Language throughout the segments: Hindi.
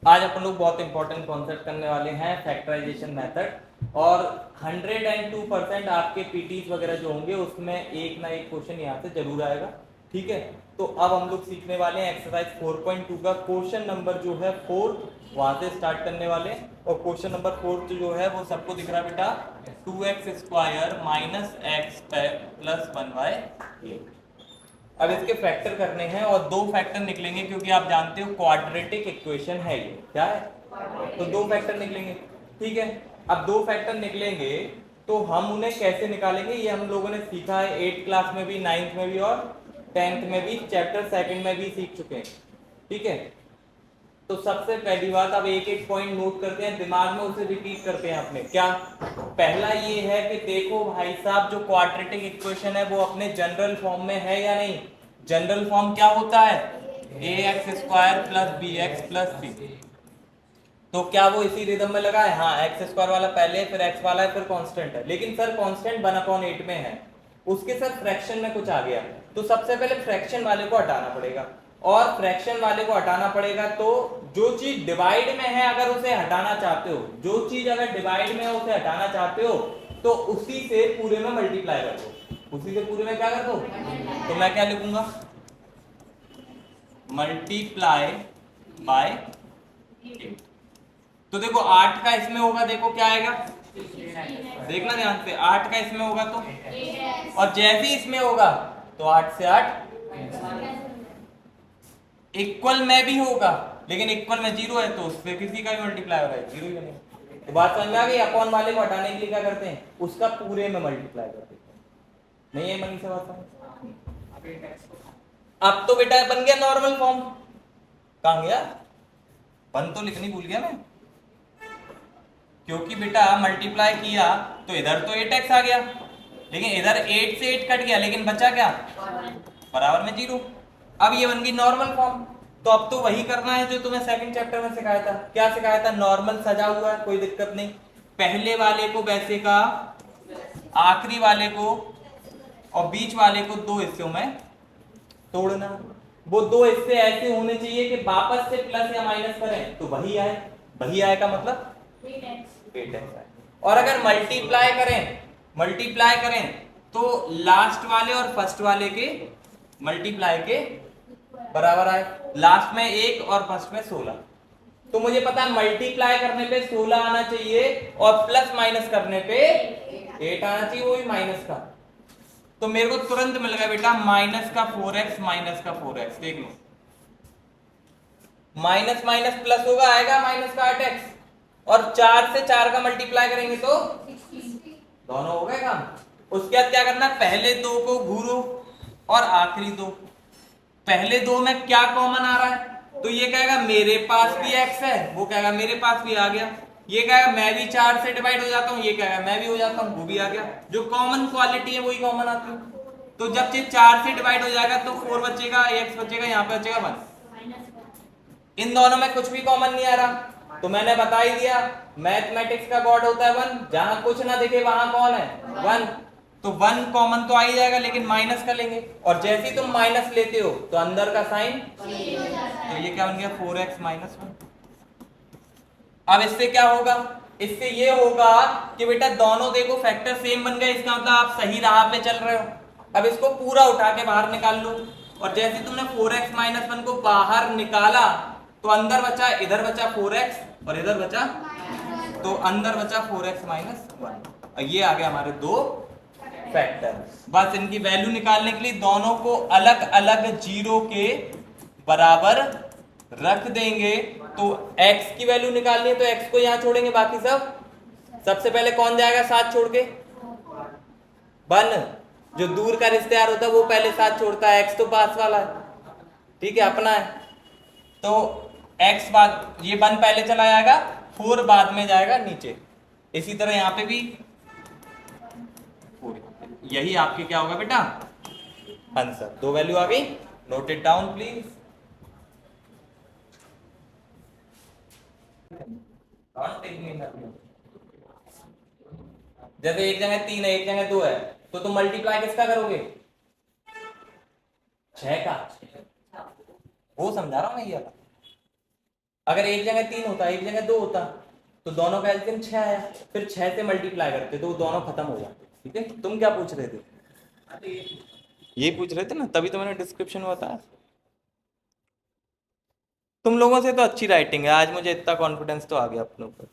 आज अपन लोग बहुत इंपॉर्टेंट कॉन्सेप्ट करने वाले हैं फैक्टराइजेशन मेथड। और 102% आपके पीटीज वगैरह जो होंगे उसमें एक ना एक क्वेश्चन यहाँ से जरूर आएगा। ठीक है, तो अब हम लोग सीखने वाले हैं एक्सरसाइज 4.2 का क्वेश्चन नंबर जो है 4, वहां से स्टार्ट करने वाले हैं। और क्वेश्चन नंबर 4 जो है वो सबको दिख रहा है बेटा, 2x² minus x plus 1y। अब इसके फैक्टर करने हैं और दो फैक्टर निकलेंगे क्योंकि आप जानते हो क्वाड्रेटिक इक्वेशन है ये, क्या है, तो दो फैक्टर निकलेंगे। ठीक है, अब दो फैक्टर निकलेंगे तो हम उन्हें कैसे निकालेंगे ये हम लोगों ने सीखा है 8th क्लास में भी, 9th में भी और 10th में भी, चैप्टर 2 में भी सीख चुके हैं। ठीक है, तो सबसे पहली बात, अब एक एक पॉइंट नोट करते हैं, दिमाग में उसे रिपीट करते हैं अपने। क्या पहला ये है कि देखो भाई साहब, जो क्वाड्रेटिक इक्वेशन है वो अपने जनरल फॉर्म में है या नहीं। जनरल फॉर्म क्या होता है, ax² plus bx plus c। तो क्या वो इसी रिदम में लगा है? हाँ, x² वाला पहले, फिर x वाला है, फिर कांस्टेंट है। लेकिन सर कांस्टेंट 1/8 में है, उसके साथ फ्रैक्शन में कुछ आ गया, तो सबसे पहले फ्रैक्शन वाले को हटाना पड़ेगा। और फ्रैक्शन वाले को हटाना पड़ेगा तो जो चीज डिवाइड में है अगर उसे हटाना चाहते हो, जो चीज अगर डिवाइड में है उसे हटाना चाहते हो तो उसी से पूरे में मल्टीप्लाई कर दो। उसी से पूरे में क्या कर दो, तो मैं क्या लिखूंगा, मल्टीप्लाई बाय 8। तो देखो 8 का इसमें होगा, देखो क्या आएगा, देखना ध्यान से, 8 का इसमें होगा तो, और जैसे ही इसमें होगा तो 8 से 8 इक्वल में भी होगा, लेकिन इक्वल में 0 है तो उससे किसी का भी मल्टीप्लाई हो रहा है, 0 ही बनेगा। तो बात समझ में आ गई। अपॉन वाले को हटाने के लिए क्या करते हैं, उसका पूरे में मल्टीप्लाई कर देते हैं। नहीं है मनी से बात समझ? अब तो बेटा बन गया नॉर्मल फॉर्म। कहां गया, बन तो लिखनी भूल गया मैं, क्योंकि बेटा मल्टीप्लाई किया तो इधर तो 8x आ गया, लेकिन इधर 8 से 8 कट गया, लेकिन बचा क्या, बराबर में 0। अब ये बन गई नॉर्मल फॉर्म। तो अब तो वही करना है जो तुम्हें सेकंड चैप्टर में सिखाया था। क्या सिखाया था, नॉर्मल सजा हुआ है, कोई दिक्कत नहीं। पहले वाले को वैसे का, आखिरी वाले को और बीच वाले को दो हिस्सों में तोड़ना। वो दो हिस्से ऐसे होने चाहिए कि वापस से प्लस या माइनस करें तो वही आए, वही आए का मतलब 8x आए। और अगर मल्टीप्लाई करें तो लास्ट वाले और फर्स्ट वाले के मल्टीप्लाई के बराबर आए। लास्ट में 1 और फर्स्ट में 16। तो मुझे पता है मल्टीप्लाई करने पे 16 आना चाहिए और प्लस माइनस करने पे 8 आना चाहिए, वही माइनस का। तो मेरे को तुरंत मिल गया बेटा माइनस का 4x माइनस का 4x। देख लो, माइनस माइनस प्लस होगा, आएगा माइनस का 8x, और 4 से 4 का मल्टीप्लाई करेंगे तो दोनों हो गए काम। उसके बाद क्या करना, पहले दो को घूरो और आखिरी दो। पहले दो में क्या कॉमन आ रहा है, तो ये कहेगा मेरे पास भी x है, वो कहेगा मेरे पास भी आ गया। ये कहेगा मैं भी 4 से डिवाइड हो जाता हूँ, ये कहेगा मैं भी हो जाता हूँ, वो भी आ गया। जो कॉमन क्वालिटी है वही कॉमन आती है। तो जब ये 4 से डिवाइड हो जाएगा तो 4 बचेगा, x बचेगा, यहाँ पे बचेगा 1। इन दोनों में कुछ भी कॉमन नहीं आ रहा, तो मैंने बता ही दिया मैथमेटिक्स का गॉड होता है 1, जहां कुछ ना दिखे वहां कौन है, 1। तो 1 कॉमन तो आ ही जाएगा, लेकिन माइनस का लेंगे, और जैसे ही तुम माइनस लेते हो तो अंदर का साइन, तो ये क्या बन गया 4x माइनस 1। अब इससे क्या होगा, इससे ये होगा कि बेटा दोनों देखो फैक्टर सेम बन गए, इसका मतलब आप सही राह पे चल रहे हो। अब इसको पूरा उठा के बाहर निकाल लो, और जैसे तुमने 4x माइनस 1 को बाहर निकाला तो अंदर बचा, इधर बचा 4x और इधर बचा, तो अंदर बचा 4x माइनस 1। और ये आ गया हमारे दो फैक्टर। बस इनकी वैल्यू निकालने के लिए दोनों को अलग अलग 0 के बराबर रख देंगे। तो x की वैल्यू निकालनी है तो x को यहां छोड़ेंगे, बाकी सब, सबसे पहले कौन जाएगा साथ छोड़ के, 1। जो दूर का रिश्तेदार होता है वो पहले साथ छोड़ता है, x तो पास वाला है, ठीक है, अपना है। तो x बाद, ये 1 पहले चला जाएगा, 4 बाद में जाएगा नीचे। इसी तरह यहां पे भी 4। यही आपके क्या होगा बेटा आंसर। दो वैल्यू आ गई, नोट इट डाउन प्लीज। जैसे एक जगह 3 है, एक जगह 2 है, तो तुम मल्टीप्लाई किसका करोगे, 6 का। वो समझा रहा हूं मैं ये। अगर एक जगह 3 होता एक जगह 2 होता तो दोनों का एलसीएम 6 आया, फिर 6 से मल्टीप्लाई करते तो वो दोनों खत्म हो जाते। ठीक है, तुम क्या पूछ रहे थे? ये पूछ रहे थे ना, तभी तो मैंने डिस्क्रिप्शन में बताया। तुम लोगों से तो अच्छी राइटिंग है, आज मुझे इतना कॉन्फिडेंस तो आ गया अपने ऊपर।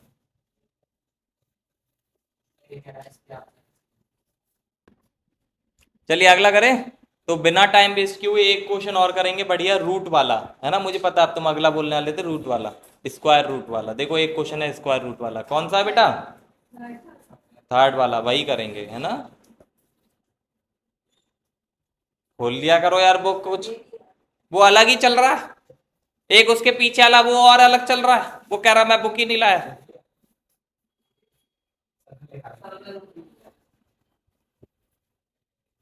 चलिए अगला करें। तो बिना टाइम वेस्ट किए हुए एक क्वेश्चन और करेंगे, बढ़िया रूट वाला है ना, मुझे पता अब तुम अगला बोलने वाले थे रूट वाला, स्क्वायर रूट वाला। देखो एक क्वेश्चन है स्क्वायर रूट वाला, कौन सा है बेटा? थर्ड वाला, वही करेंगे है ना। खोल लिया करो यार बुक, कुछ वो अलग ही चल रहा है, एक उसके पीछे वाला वो और अलग चल रहा है, वो कह रहा मैं बुक ही नहीं लाया।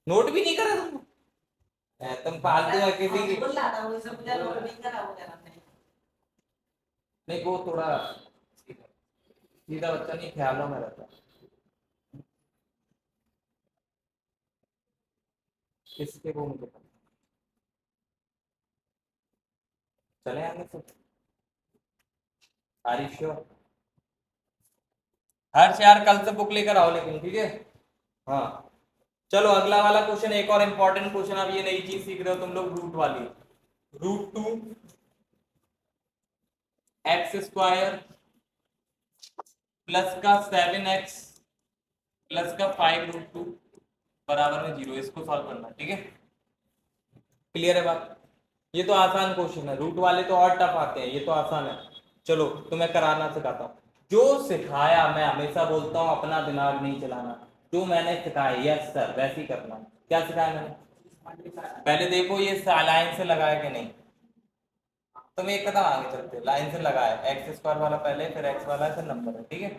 नोट भी नहीं करा तुम फालतू है किसी की। नहीं वो थोड़ा सीधा बच्चा नहीं, ख्यालों में रहता। किसके वो मुझे पता। चले आगे से आरिश हर यार कल से बुक लेकर आओ लेकिन, ठीक है। हाँ चलो अगला वाला क्वेश्चन, एक और इंपॉर्टेंट क्वेश्चन। अब ये नई चीज सीख रहे हो तुम लोग, रूट वाली। √2 एक्स स्क्वायर प्लस का 7x प्लस का 5√2 बराबर में 0, इसको सॉल्व करना। ठीक है, क्लियर है बात? ये तो आसान क्वेश्चन है, रूट वाले तो और टफ आते हैं, ये तो आसान है। चलो तुम्हें कराना सिखाता हूँ, जो सिखाया, मैं हमेशा बोलता हूँ अपना दिमाग नहीं चलाना, जो मैंने सिखाया यस सर वैसे ही करना। क्या सिखाया मैंने? पहले देखो ये लाइन से लगाया कि नहीं। तुम एक कदम आगे चलते, लाइन से लगाया, एक्स स्क्वायर वाला पहले, फिर एक्स वाला, फिर नंबर है। ठीक है,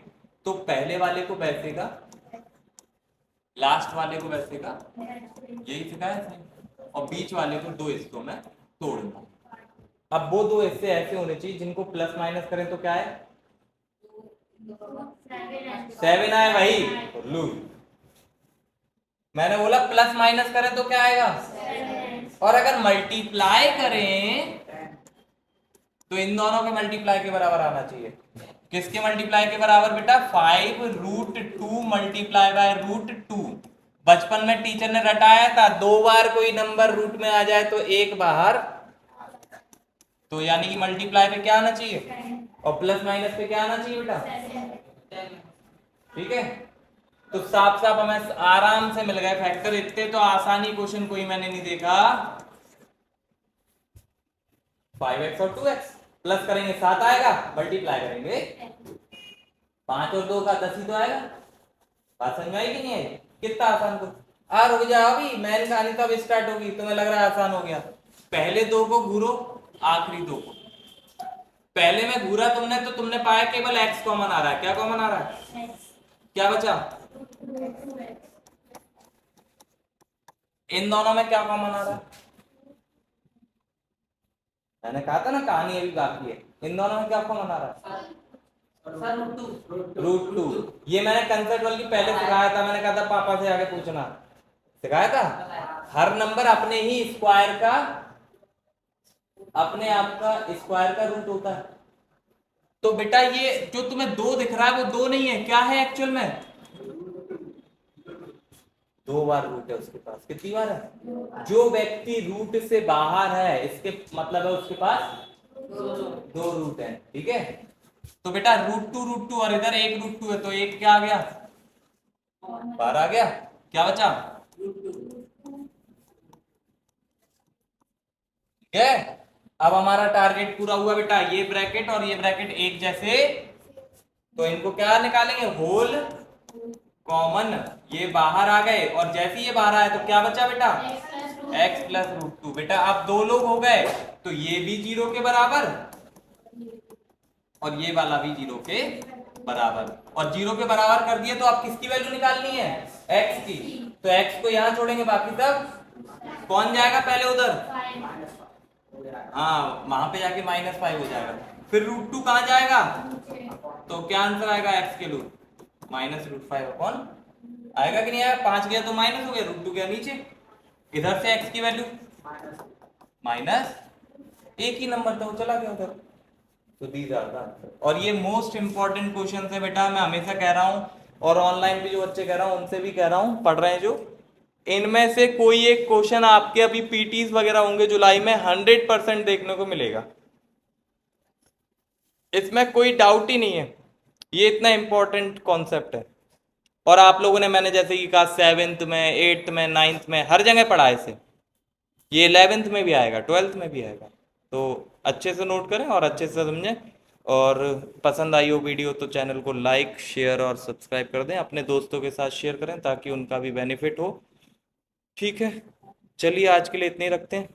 तो पहले वाले को वैसे का, लास्ट वाले को वैसे का, यही सिखाया इसने। और बीच वाले को दो हिस्सों में तोड़ना। अब वो दो हिस्से ऐसे होने चाहिए जिनको प्लस माइनस करें तो क्या है? 7 आए भाई। लू, मैंने बोला प्लस माइनस करें तो क्या आएगा? और अगर मल्टीप्लाई करें तो इन दोनों के मल्टीप्लाई के बराबर आना चाहिए। किसके मल्टीप्लाई के बराबर बेटा? 5√2 मल्टीप्लाई बाय √2। बचपन में टीचर ने रटाया था, 2 बार कोई नंबर रूट में आ जाए तो एक बाहर, तो यानी कि मल्टीप्लाई पे क्या आना चाहिए और प्लस माइनस पे क्या आना चाहिए बेटा? ठीक है, तो साफ साफ हमें आराम से मिल गए फैक्टर। इतने तो आसानी क्वेश्चन कोई मैंने नहीं देखा। 5x और 2x प्लस करेंगे 7 आएगा, मल्टीप्लाई करेंगे 5 और 2 का 10 ही तो आएगा। बात समझ में आई कि नहीं आई? कितना आसान को। रुक जाओ, अभी मैन कहानी तब स्टार्ट होगी, तुम्हें लग रहा है आसान हो गया। पहले दो को घूरो, आखिरी दो को। पहले में घूरा तुमने तो तुमने पाया केवल x कॉमन आ रहा है। क्या कॉमन आ रहा है? क्या बचा? इन दोनों में क्या कॉमन आ रहा है? मैंने कहा था ना कहानी अभी बाकी है। इन दोनों में क्या कॉमन आ रहा है? √2। ये मैंने कंसेप्ट वाली पहले सिखाया था, मैंने कहा था पापा से आगे पूछना, सिखाया था। हर नंबर अपने ही स्क्वायर का, अपने आप का स्क्वायर का रूट होता है। तो बेटा ये जो तुम्हें 2 दिख रहा है वो 2 नहीं है, क्या है एक्चुअल में? 2 बार रूट है उसके पास। कितनी बार है? जो व्यक्ति रूट से बाहर है, इसके मतलब है उसके पास 2 रूट है। ठीक है, तो बेटा √2 और इधर एक √2 है, तो एक क्या आ गया? 12 आ गया। क्या बचा? ठीक है, अब हमारा टारगेट पूरा हुआ बेटा। ये ब्रैकेट और ये ब्रैकेट एक जैसे, तो इनको क्या निकालेंगे? Whole common. ये बाहर आ गए और जैसे ये बाहर आया तो क्या बचा बेटा? x plus √2। बेटा अब 2 लोग हो गए, तो ये भी 0 के बराबर और ये वाला भी 0 के बराबर। और 0 के बराबर कर दिए तो आप किसकी वैल्यू निकालनी है? x की। तो x को यहां छोड़ेंगे, बाकी सब कौन जाएगा पहले उधर? हाँ, वहां पे जाके -5 हो जाएगा। फिर √2 कहां जाएगा? तो क्या आंसर आएगा x के लिए? -√5 अपॉन, आएगा कि नहीं आएगा? 5 गया तो माइनस हो गया, √2 गया नीचे। इधर से x की वैल्यू माइनस, एक ही नंबर था वो चला गया उधर। तो दीज आर द आंसर। और ये मोस्ट इंपॉर्टेंट क्वेश्चन है बेटा, मैं हमेशा कह रहा हूँ, और ऑनलाइन भी जो बच्चे कह रहा हूँ उनसे भी कह रहा हूँ, पढ़ रहे हैं जो, इनमें से कोई एक क्वेश्चन आपके अभी पीटीज वगैरह होंगे जुलाई में 100% देखने को मिलेगा, इसमें कोई डाउट ही नहीं है, ये इतना इंपॉर्टेंट कॉन्सेप्ट है। और आप लोगों ने, मैंने जैसे कि कहा, 7th में, 8th में, 9th में, हर जगह पढ़ा है इसे, ये 11th में भी आएगा, 12th में भी आएगा। तो अच्छे से नोट करें और अच्छे से समझें। और पसंद आई हो वीडियो तो चैनल को लाइक, शेयर और सब्सक्राइब कर दें, अपने दोस्तों के साथ शेयर करें ताकि उनका भी बेनिफिट हो। ठीक है, चलिए आज के लिए इतने ही रखते हैं।